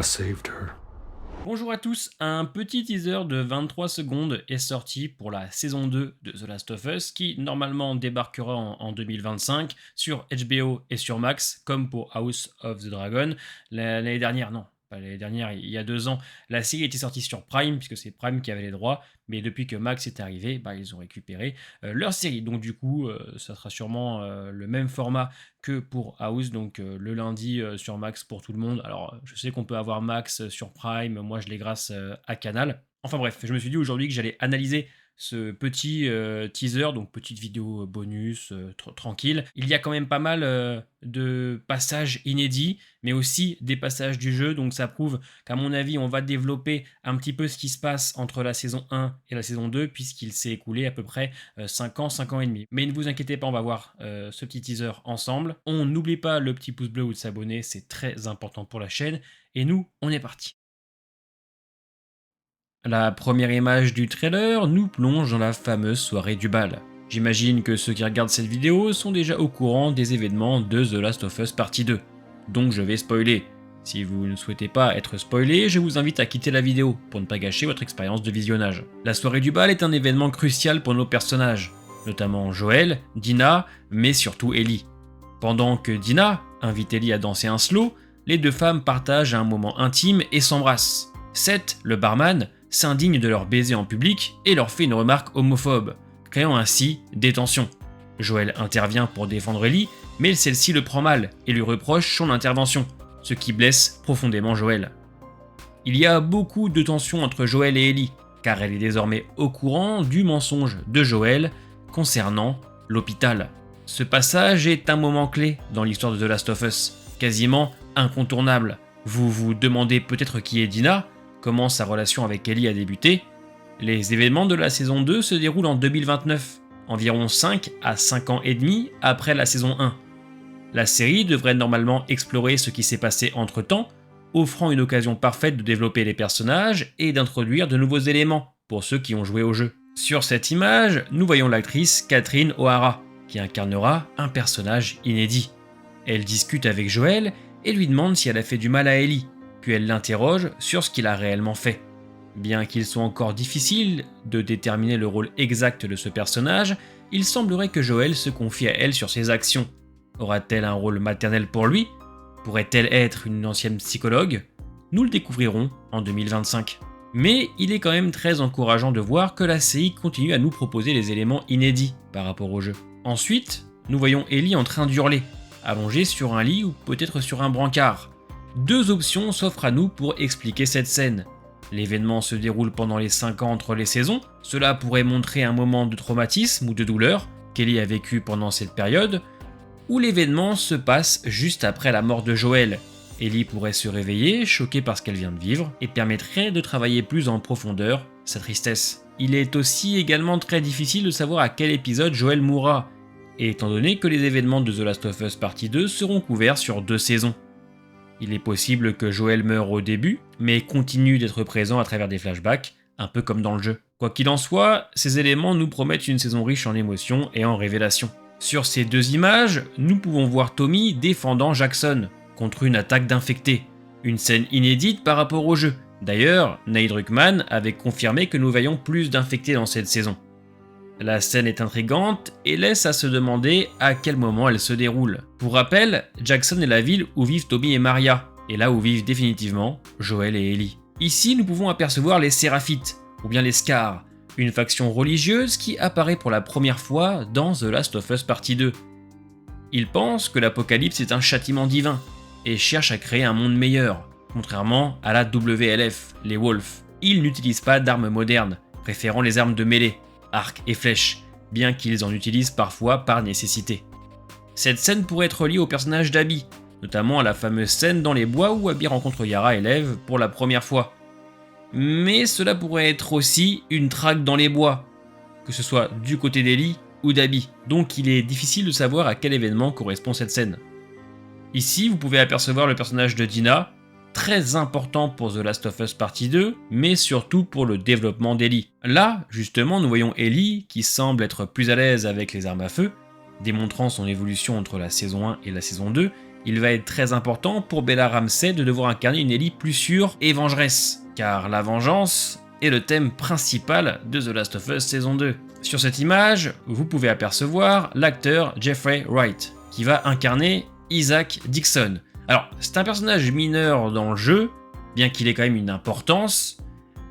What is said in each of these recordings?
I saved her. Bonjour à tous, un petit teaser de 23 secondes est sorti pour la saison 2 de The Last of Us qui normalement débarquera en 2025 sur HBO et sur Max comme pour House of the Dragon. L'année dernière, non, pas l'année dernière, il y a 2 ans, la série était sortie sur Prime puisque c'est Prime qui avait les droits, mais depuis que Max est arrivé, ils ont récupéré leur série. Donc du coup, ça sera sûrement le même format que pour House, donc le lundi sur Max pour tout le monde. Alors je sais qu'on peut avoir Max sur Prime, moi je l'ai grâce à Canal. Enfin bref, je me suis dit aujourd'hui que j'allais analyser ce petit teaser, donc petite vidéo bonus, tranquille. Il y a quand même pas mal de passages inédits, mais aussi des passages du jeu, donc ça prouve qu'à mon avis, on va développer un petit peu ce qui se passe entre la saison 1 et la saison 2, puisqu'il s'est écoulé à peu près 5 ans, 5 ans et demi. Mais ne vous inquiétez pas, on va voir ce petit teaser ensemble. On n'oublie pas le petit pouce bleu ou de s'abonner, c'est très important pour la chaîne. Et nous, on est parti. La première image du trailer nous plonge dans la fameuse soirée du bal. J'imagine que ceux qui regardent cette vidéo sont déjà au courant des événements de The Last of Us Partie 2. Donc je vais spoiler. Si vous ne souhaitez pas être spoilé, je vous invite à quitter la vidéo pour ne pas gâcher votre expérience de visionnage. La soirée du bal est un événement crucial pour nos personnages, notamment Joel, Dina, mais surtout Ellie. Pendant que Dina invite Ellie à danser un slow, les deux femmes partagent un moment intime et s'embrassent. Seth, le barman, s'indigne de leur baiser en public et leur fait une remarque homophobe, créant ainsi des tensions. Joel intervient pour défendre Ellie, mais celle-ci le prend mal et lui reproche son intervention, ce qui blesse profondément Joel. Il y a beaucoup de tensions entre Joel et Ellie, car elle est désormais au courant du mensonge de Joel concernant l'hôpital. Ce passage est un moment clé dans l'histoire de The Last of Us, quasiment incontournable. Vous vous demandez peut-être qui est Dina, comment sa relation avec Ellie a débuté. Les événements de la saison 2 se déroulent en 2029, environ 5 à 5 ans et demi après la saison 1. La série devrait normalement explorer ce qui s'est passé entre-temps, offrant une occasion parfaite de développer les personnages et d'introduire de nouveaux éléments pour ceux qui ont joué au jeu. Sur cette image, nous voyons l'actrice Catherine O'Hara, qui incarnera un personnage inédit. Elle discute avec Joel et lui demande si elle a fait du mal à Ellie, puis elle l'interroge sur ce qu'il a réellement fait. Bien qu'il soit encore difficile de déterminer le rôle exact de ce personnage, il semblerait que Joel se confie à elle sur ses actions. Aura-t-elle un rôle maternel pour lui? Pourrait-elle être une ancienne psychologue? Nous le découvrirons en 2025. Mais il est quand même très encourageant de voir que la série continue à nous proposer des éléments inédits par rapport au jeu. Ensuite, nous voyons Ellie en train d'hurler, allongée sur un lit ou peut-être sur un brancard. Deux options s'offrent à nous pour expliquer cette scène. L'événement se déroule pendant les 5 ans entre les saisons, cela pourrait montrer un moment de traumatisme ou de douleur qu'Ellie a vécu pendant cette période, ou l'événement se passe juste après la mort de Joel. Ellie pourrait se réveiller, choquée par ce qu'elle vient de vivre, et permettrait de travailler plus en profondeur sa tristesse. Il est aussi également très difficile de savoir à quel épisode Joel mourra, et étant donné que les événements de The Last of Us Partie 2 seront couverts sur 2 saisons. Il est possible que Joel meure au début, mais continue d'être présent à travers des flashbacks, un peu comme dans le jeu. Quoi qu'il en soit, ces éléments nous promettent une saison riche en émotions et en révélations. Sur ces deux images, nous pouvons voir Tommy défendant Jackson contre une attaque d'infectés, une scène inédite par rapport au jeu. D'ailleurs, Neil Druckmann avait confirmé que nous voyons plus d'infectés dans cette saison. La scène est intrigante et laisse à se demander à quel moment elle se déroule. Pour rappel, Jackson est la ville où vivent Tommy et Maria, et là où vivent définitivement Joel et Ellie. Ici, nous pouvons apercevoir les Séraphites, ou bien les Scars, une faction religieuse qui apparaît pour la première fois dans The Last of Us Partie 2. Ils pensent que l'apocalypse est un châtiment divin, et cherchent à créer un monde meilleur, contrairement à la WLF, les Wolves. Ils n'utilisent pas d'armes modernes, préférant les armes de mêlée, arcs et flèches, bien qu'ils en utilisent parfois par nécessité. Cette scène pourrait être liée au personnage d'Abby, notamment à la fameuse scène dans les bois où Abby rencontre Yara et Lev pour la première fois. Mais cela pourrait être aussi une traque dans les bois, que ce soit du côté d'Ellie ou d'Abby, donc il est difficile de savoir à quel événement correspond cette scène. Ici, vous pouvez apercevoir le personnage de Dina, très important pour The Last of Us Partie 2, mais surtout pour le développement d'Ellie. Là, justement, nous voyons Ellie qui semble être plus à l'aise avec les armes à feu, démontrant son évolution entre la saison 1 et la saison 2, Il va être très important pour Bella Ramsey de devoir incarner une Ellie plus sûre et vengeresse, car la vengeance est le thème principal de The Last of Us saison 2. Sur cette image, vous pouvez apercevoir l'acteur Jeffrey Wright, qui va incarner Isaac Dixon. Alors, c'est un personnage mineur dans le jeu, bien qu'il ait quand même une importance,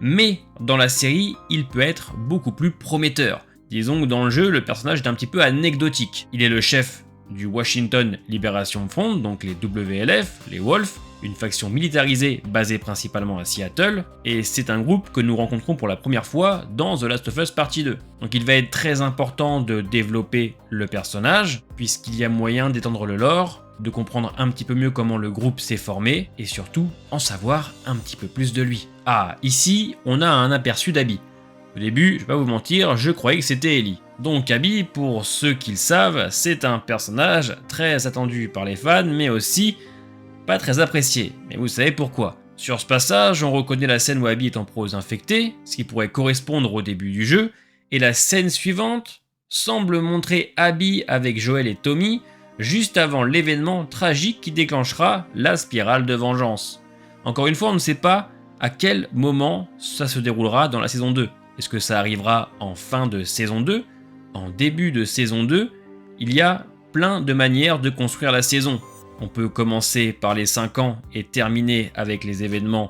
mais dans la série, il peut être beaucoup plus prometteur. Disons que dans le jeu, le personnage est un petit peu anecdotique. Il est le chef du Washington Liberation Front, donc les WLF, les Wolves, une faction militarisée basée principalement à Seattle, et c'est un groupe que nous rencontrons pour la première fois dans The Last of Us Partie 2. Donc il va être très important de développer le personnage, puisqu'il y a moyen d'étendre le lore, de comprendre un petit peu mieux comment le groupe s'est formé, et surtout en savoir un petit peu plus de lui. Ah, ici, on a un aperçu d'Abby. Au début, je vais pas vous mentir, je croyais que c'était Ellie. Donc Abby, pour ceux qui le savent, c'est un personnage très attendu par les fans, mais aussi pas très apprécié. Mais vous savez pourquoi. Sur ce passage, on reconnaît la scène où Abby est en prose infectée, ce qui pourrait correspondre au début du jeu, et la scène suivante semble montrer Abby avec Joel et Tommy, juste avant l'événement tragique qui déclenchera la spirale de vengeance. Encore une fois, on ne sait pas à quel moment ça se déroulera dans la saison 2. Est-ce que ça arrivera en fin de saison 2 ? En début de saison 2 ? Il y a plein de manières de construire la saison. On peut commencer par les 5 ans et terminer avec les événements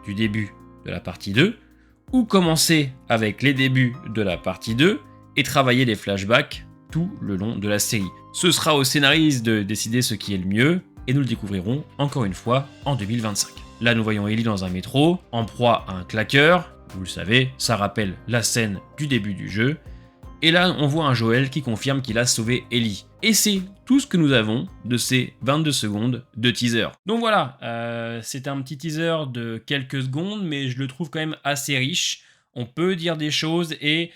du début de la partie 2, ou commencer avec les débuts de la partie 2 et travailler les flashbacks tout le long de la série. Ce sera aux scénaristes de décider ce qui est le mieux, et nous le découvrirons encore une fois en 2025. Là, nous voyons Ellie dans un métro, en proie à un claqueur. Vous le savez, ça rappelle la scène du début du jeu. Et là, on voit un Joel qui confirme qu'il a sauvé Ellie. Et c'est tout ce que nous avons de ces 22 secondes de teaser. Donc voilà, c'est un petit teaser de quelques secondes, mais je le trouve quand même assez riche. On peut dire des choses et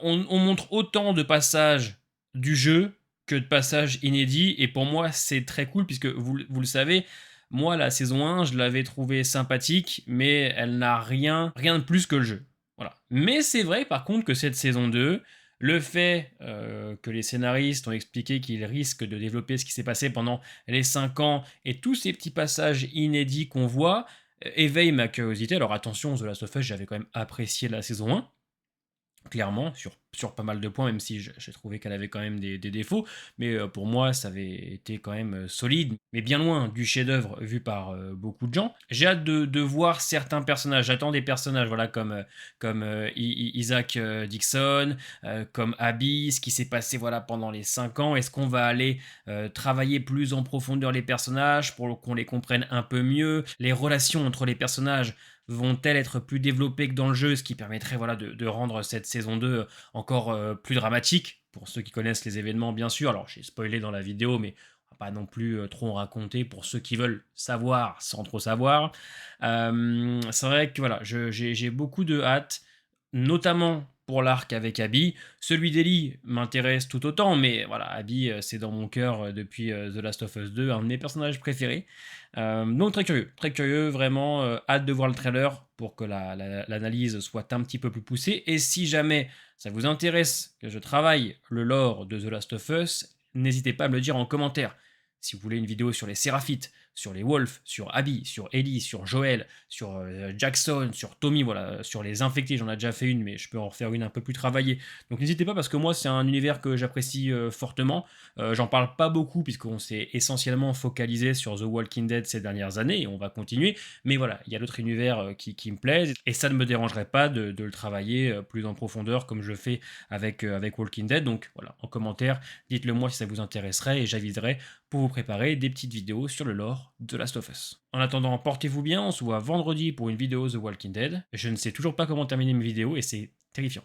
on montre autant de passages du jeu que de passages inédits. Et pour moi, c'est très cool puisque vous le savez, moi, la saison 1, je l'avais trouvée sympathique, mais elle n'a rien de plus que le jeu. Voilà. Mais c'est vrai, par contre, que cette saison 2, le fait que les scénaristes ont expliqué qu'ils risquent de développer ce qui s'est passé pendant les 5 ans et tous ces petits passages inédits qu'on voit, éveille ma curiosité. Alors attention, The Last of Us, j'avais quand même apprécié la saison 1. Clairement, sur pas mal de points, même si j'ai trouvé qu'elle avait quand même des défauts, mais pour moi, ça avait été quand même solide, mais bien loin du chef-d'œuvre vu par beaucoup de gens. J'ai hâte de voir certains personnages. J'attends des personnages, voilà, comme Isaac Dixon, comme Abby, ce qui s'est passé voilà, pendant les 5 ans. Est-ce qu'on va aller travailler plus en profondeur les personnages pour qu'on les comprenne un peu mieux? Les relations entre les personnages vont-elles être plus développées que dans le jeu, ce qui permettrait voilà, de rendre cette saison 2 encore plus dramatique, pour ceux qui connaissent les événements bien sûr. Alors j'ai spoilé dans la vidéo, mais on va pas non plus trop en raconter pour ceux qui veulent savoir sans trop savoir. C'est vrai que voilà, j'ai beaucoup de hâte, notamment pour l'arc avec Abby. Celui d'Ellie m'intéresse tout autant, mais voilà, Abby, c'est dans mon cœur depuis The Last of Us 2, un de mes personnages préférés. Donc très curieux, vraiment, hâte de voir le trailer pour que l'analyse soit un petit peu plus poussée. Et si jamais ça vous intéresse que je travaille le lore de The Last of Us, n'hésitez pas à me le dire en commentaire. Si vous voulez une vidéo sur les Séraphites, sur les Wolves, sur Abby, sur Ellie, sur Joel, sur Jackson, sur Tommy, voilà, sur les infectés, j'en ai déjà fait une, mais je peux en refaire une un peu plus travaillée. Donc n'hésitez pas parce que moi c'est un univers que j'apprécie fortement. J'en parle pas beaucoup puisqu'on s'est essentiellement focalisé sur The Walking Dead ces dernières années et on va continuer. Mais voilà, il y a d'autres univers qui me plaisent et ça ne me dérangerait pas de le travailler plus en profondeur comme je fais avec Walking Dead. Donc voilà, en commentaire, dites-le moi si ça vous intéresserait et j'aviserai pour vous préparer des petites vidéos sur le lore de Last of Us. En attendant, portez-vous bien, on se voit vendredi pour une vidéo The Walking Dead. Je ne sais toujours pas comment terminer mes vidéos et c'est terrifiant.